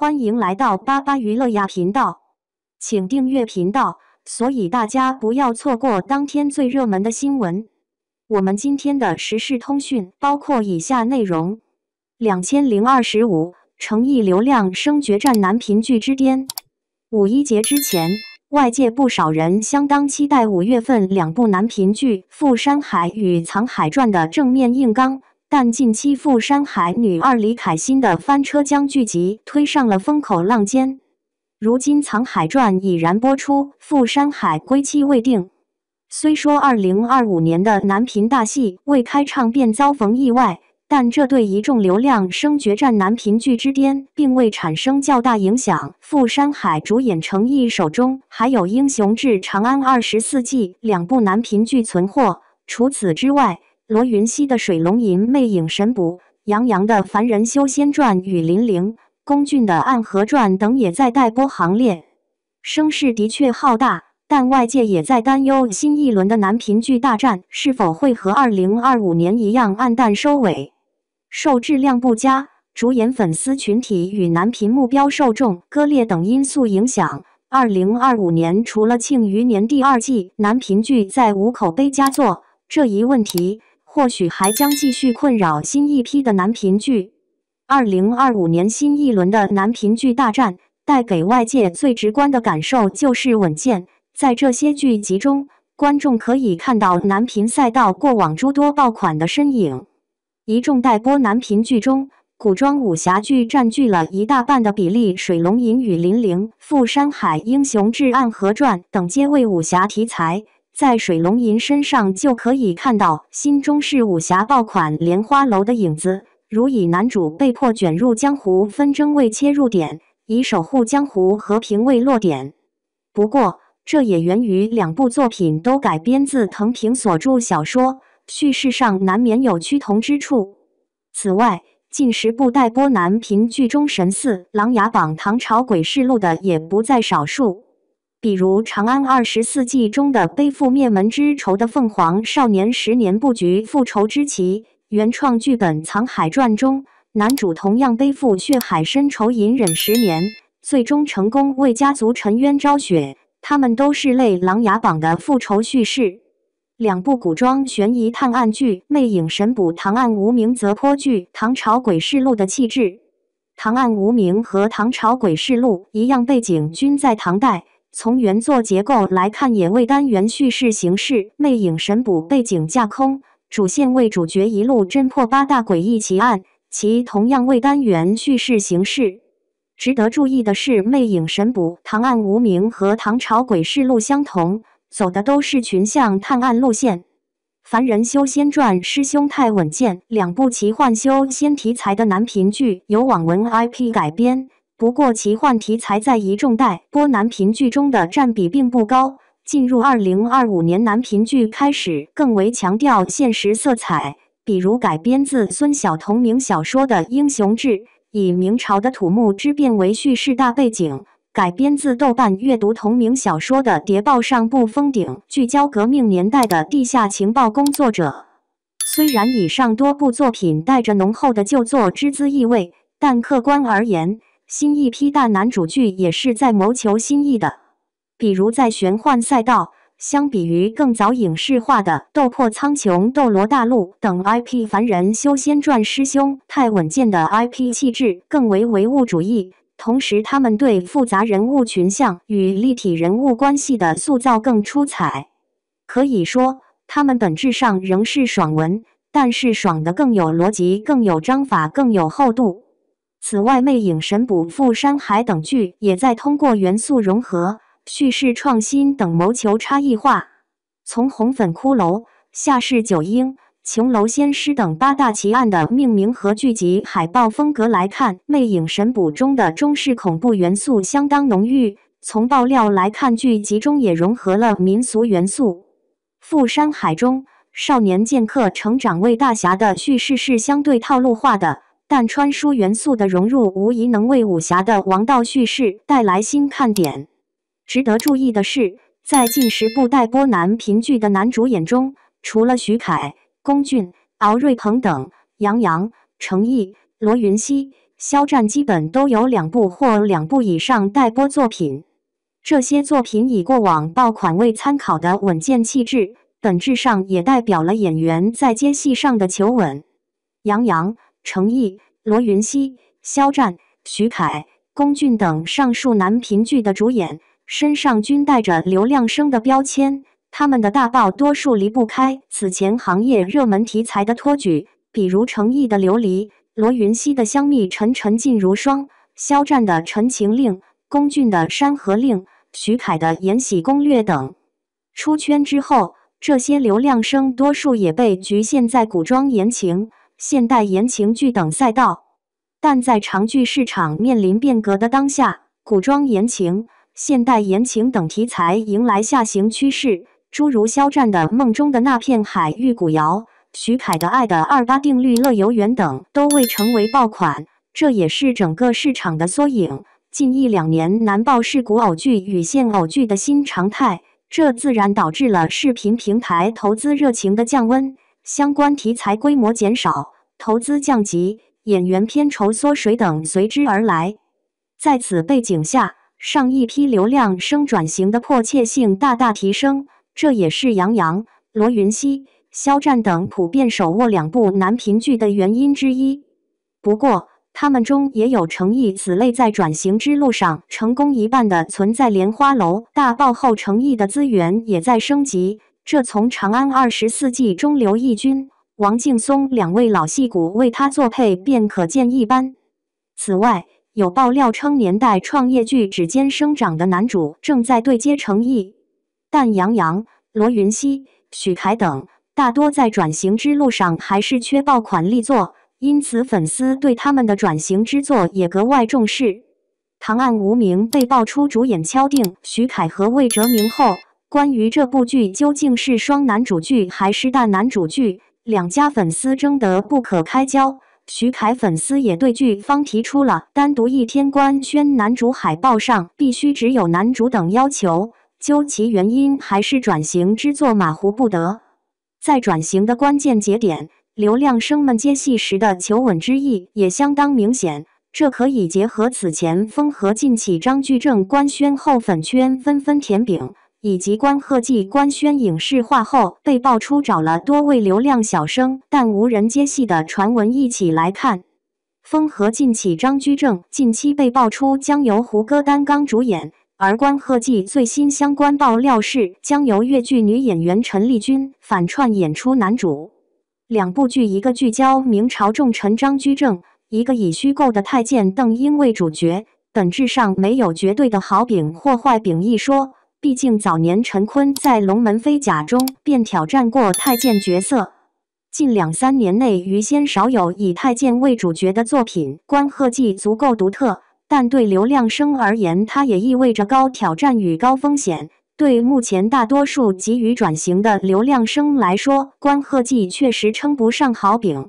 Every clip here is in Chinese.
欢迎来到巴巴娱乐呀频道，请订阅频道，所以大家不要错过当天最热门的新闻。我们今天的时事通讯包括以下内容：2025诚意流量升决战男频剧之巅。五一节之前，外界不少人相当期待5月份两部男频剧《富山海》与《藏海传》的正面硬刚。但近期《富山海女二》李凯欣的翻车将剧集推上了风口浪尖。如今《藏海传》已然播出，《富山海》归期未定。虽说2025年的男频大戏未开唱便遭逢意外，但这对一众流量升决战男频剧之巅并未产生较大影响。《富山海》主演程毅手中还有《英雄志》《长安24季》两部男频剧存货。除此之外，罗云熙的《水龙吟》《魅影神捕》，杨洋的《凡人修仙传》《雨霖铃》，龚俊的《暗河传》等也在待播行列。声势的确浩大，但外界也在担忧新一轮的男频剧大战是否会和2025年一样黯淡收尾。受质量不佳、主演粉丝群体与男频目标受众割裂等因素影响，2025年除了《庆余年》第2季男频剧再无口碑佳作，这一问题或许还将继续困扰新一批的男频剧。2025年新一轮的男频剧大战带给外界最直观的感受就是稳健。在这些剧集中，观众可以看到男频赛道过往诸多爆款的身影。一众待播男频剧中，古装武侠剧占据了一大半的比例，《水龙吟》《雨霖铃》《富山海》《英雄志》《暗河传》等皆为武侠题材。在水龙吟身上就可以看到新中式武侠爆款莲花楼的影子，如以男主被迫卷入江湖纷争为切入点，以守护江湖和平为落点。不过，这也源于两部作品都改编自藤平所著小说，叙事上难免有趋同之处。此外，近10部待播男频剧中神似《琅琊榜》《唐朝诡事录》的也不在少数。比如《长安24季》中的背负灭门之仇的凤凰少年10年布局复仇之棋，原创剧本《藏海传》中，男主同样背负血海深仇隐忍10年，最终成功为家族沉冤昭雪。他们都是类《琅琊榜》的复仇叙事。两部古装悬疑探案剧《魅影神捕》《唐案无名》则颇具《唐朝诡事录》的气质。《唐案无名》和《唐朝诡事录》一样，背景均在唐代。从原作结构来看，也为单元叙事形式，《魅影神捕》背景架空，主线为主角一路侦破8大诡异奇案，其同样为单元叙事形式。值得注意的是，《魅影神捕》《唐案无名》和《唐朝诡事录》相同，走的都是群像探案路线。《凡人修仙传》师兄太稳健，两部奇幻修仙题材的男频剧由网文 IP 改编。不过，奇幻题材在一众待播男频剧中的占比并不高。进入2025年，男频剧开始更为强调现实色彩，比如改编自孙晓同名小说的《英雄志》，以明朝的土木之变为叙事大背景；改编自豆瓣阅读同名小说的《谍报上部封顶》，聚焦革命年代的地下情报工作者。虽然以上多部作品带着浓厚的旧作之姿意味，但客观而言，新一批大男主剧也是在谋求新意的。比如在玄幻赛道，相比于更早影视化的《斗破苍穹》《斗罗大陆》等 IP，《凡人修仙传》师兄太稳健的 IP 气质更为唯物主义，同时他们对复杂人物群像与立体人物关系的塑造更出彩。可以说，他们本质上仍是爽文，但是爽得更有逻辑，更有章法，更有厚度。此外，《魅影神捕》《富山海》等剧也在通过元素融合、叙事创新等谋求差异化。从红粉骷髅、夏氏九婴、琼楼仙师等8大奇案的命名和剧集海报风格来看，《魅影神捕》中的中式恐怖元素相当浓郁。从爆料来看，剧集中也融合了民俗元素。《富山海》中，少年剑客成长为大侠的叙事是相对套路化的，但穿书元素的融入无疑能为武侠的王道叙事带来新看点。值得注意的是，在近10部待播男频剧的男主演中，除了徐凯、龚俊、敖瑞鹏等，杨洋、程毅、罗云熙、肖战基本都有2部或2部以上待播作品。这些作品以过往爆款为参考的稳健气质，本质上也代表了演员在接戏上的求稳。杨洋、程毅、罗云熙、肖战、徐凯、龚俊等上述男频剧的主演，身上均带着流量生的标签，他们的大爆多数离不开此前行业热门题材的托举，比如程毅的《琉璃》，罗云熙的《香蜜沉沉烬如霜》，肖战的《陈情令》，龚俊的《山河令》，徐凯的《延禧攻略》等。出圈之后，这些流量生多数也被局限在古装言情、现代言情剧等赛道。但在长剧市场面临变革的当下，古装言情、现代言情等题材迎来下行趋势，诸如肖战的《梦中的那片海域古谣》，徐凯的《爱的28定律乐游原》等都未成为爆款，这也是整个市场的缩影。近1-2年难爆是古偶剧与现偶剧的新常态，这自然导致了视频平台投资热情的降温，相关题材规模减少，投资降级，演员片酬缩水等随之而来。在此背景下，上一批流量生转型的迫切性大大提升，这也是杨洋、罗云熙、肖战等普遍手握2部男频剧的原因之一。不过，他们中也有程毅此类在转型之路上成功一半的存在。莲花楼大爆后，程毅的资源也在升级，这从《长安24记》中刘奕君、王劲松2位老戏骨为他作配便可见一斑。此外，有爆料称年代创业剧《指尖生长》的男主正在对接程毅，但杨洋、罗云熙、许凯等大多在转型之路上还是缺爆款力作，因此粉丝对他们的转型之作也格外重视。《唐案无名》被爆出主演敲定许凯和魏哲鸣后，关于这部剧究竟是双男主剧还是大男主剧，两家粉丝争得不可开交。徐凯粉丝也对剧方提出了单独1天官宣男主海报上必须只有男主等要求，究其原因还是转型之作马虎不得。在转型的关键节点，流量生们接戏时的求稳之意也相当明显，这可以结合此前风和劲起张居正官宣后粉圈纷纷填饼，以及关鹤纪官宣影视化后被爆出找了多位流量小生但无人接戏的传闻一起来看。风和劲起张居正近期被爆出将由胡歌担纲主演，而关鹤纪最新相关爆料是将由粤剧女演员陈丽君反串演出男主。2部剧，一个聚焦明朝重臣张居正，一个以虚构的太监邓英为主角，本质上没有绝对的好饼或坏饼一说。毕竟早年陈坤在《龙门飞甲》中便挑战过太监角色，近2-3年内余鲜少有以太监为主角的作品。关鹤纪足够独特，但对流量生而言，它也意味着高挑战与高风险。对目前大多数急于转型的流量生来说，关鹤纪确实称不上好饼。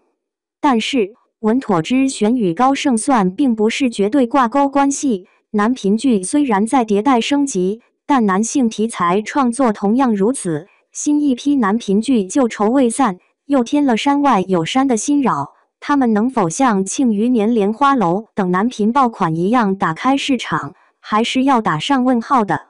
但是，稳妥之选与高胜算并不是绝对挂钩关系。男频剧虽然在迭代升级，但男性题材创作同样如此。新一批男频剧旧愁未散，又添了山外有山的新扰，他们能否像庆余年莲花楼等男频爆款一样打开市场，还是要打上问号的。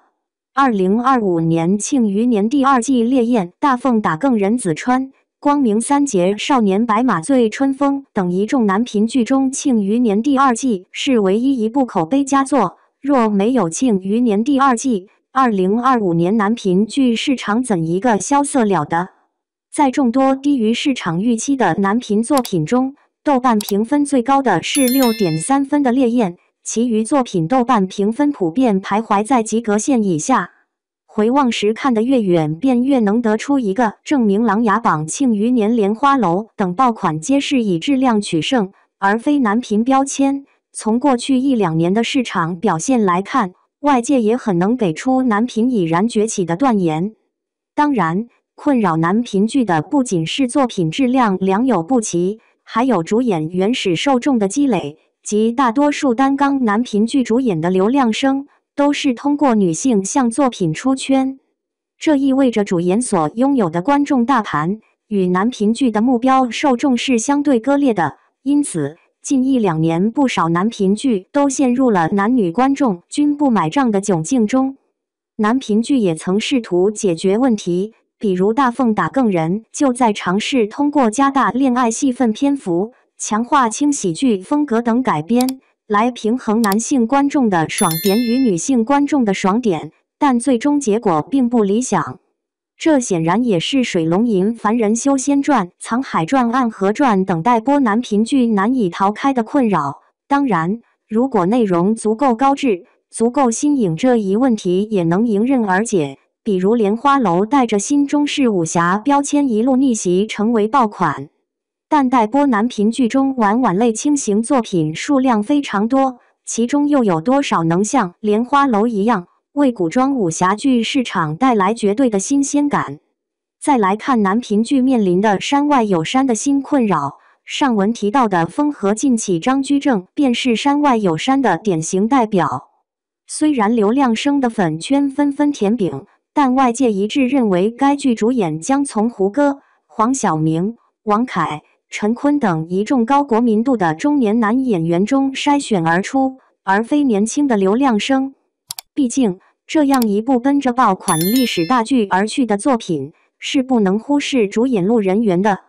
2025年庆余年第2季烈焰、大凤打更人子川、光明三杰少年白马醉春风等一众男频剧中，庆余年第2季是唯一一部口碑佳作。若没有庆余年第2季，2025年男频剧市场怎一个萧瑟了得？在众多低于市场预期的男频作品中，豆瓣评分最高的是6.3分的烈焰，其余作品豆瓣评分普遍徘徊在及格线以下。回望时看得越远，便越能得出一个证明：琅琊榜、庆余年、莲花楼等爆款皆是以质量取胜，而非男频标签。从过去1-2年的市场表现来看，外界也很能给出男频已然崛起的断言。当然，困扰男频剧的不仅是作品质量良莠不齐，还有主演原始受众的积累，即大多数担纲男频剧主演的流量生都是通过女性向作品出圈。这意味着主演所拥有的观众大盘与男频剧的目标受众是相对割裂的，因此近1-2年，不少男频剧都陷入了男女观众均不买账的窘境中。男频剧也曾试图解决问题，比如大凤打更人就在尝试通过加大恋爱戏份篇幅、强化轻喜剧风格等改编，来平衡男性观众的爽点与女性观众的爽点，但最终结果并不理想。这显然也是《水龙吟》《凡人修仙传》《沧海传》《暗河传》等待播男频剧难以逃开的困扰。当然，如果内容足够高质、足够新颖，这一问题也能迎刃而解。比如莲花楼带着新中式武侠标签一路逆袭成为爆款，但待播男频剧中晚晚类轻型作品数量非常多，其中又有多少能像莲花楼一样为古装武侠剧市场带来绝对的新鲜感？再来看男频剧面临的山外有山的新困扰，上文提到的风和劲起张居正便是山外有山的典型代表。虽然流量升的粉圈纷纷甜饼，但外界一致认为该剧主演将从胡歌、黄晓明、王凯、陈坤等一众高国民度的中年男演员中筛选而出，而非年轻的流量生。毕竟，这样一部奔着爆款历史大剧而去的作品，是不能忽视主演路人缘的。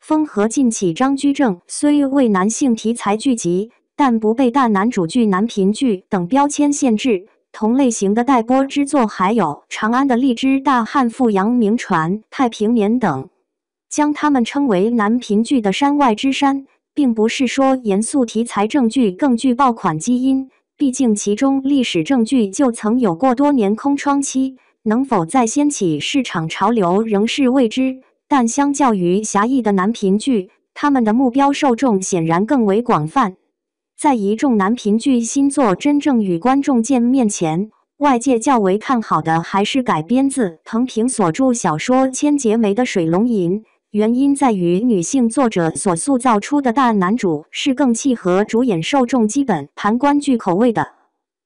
风和劲起张居正虽为男性题材剧集，但不被大男主剧、男频剧等标签限制。同类型的待播之作还有长安的荔枝大汉妇、阳明传、太平年等。将它们称为男频剧的山外之山，并不是说严肃题材正剧更具爆款基因，毕竟其中历史正剧就曾有过多年空窗期，能否再掀起市场潮流仍是未知。但相较于狭义的男频剧，他们的目标受众显然更为广泛。在一众男频剧新作真正与观众见面前，外界较为看好的还是改编自藤平所著小说《千结梅》的《水龙吟》，原因在于女性作者所塑造出的大男主是更契合主演受众基本盘观剧口味的。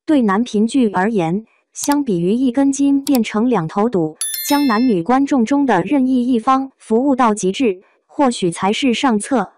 对男频剧而言，相比于一根筋变成两头堵，将男女观众中的任意一方服务到极致，或许才是上策。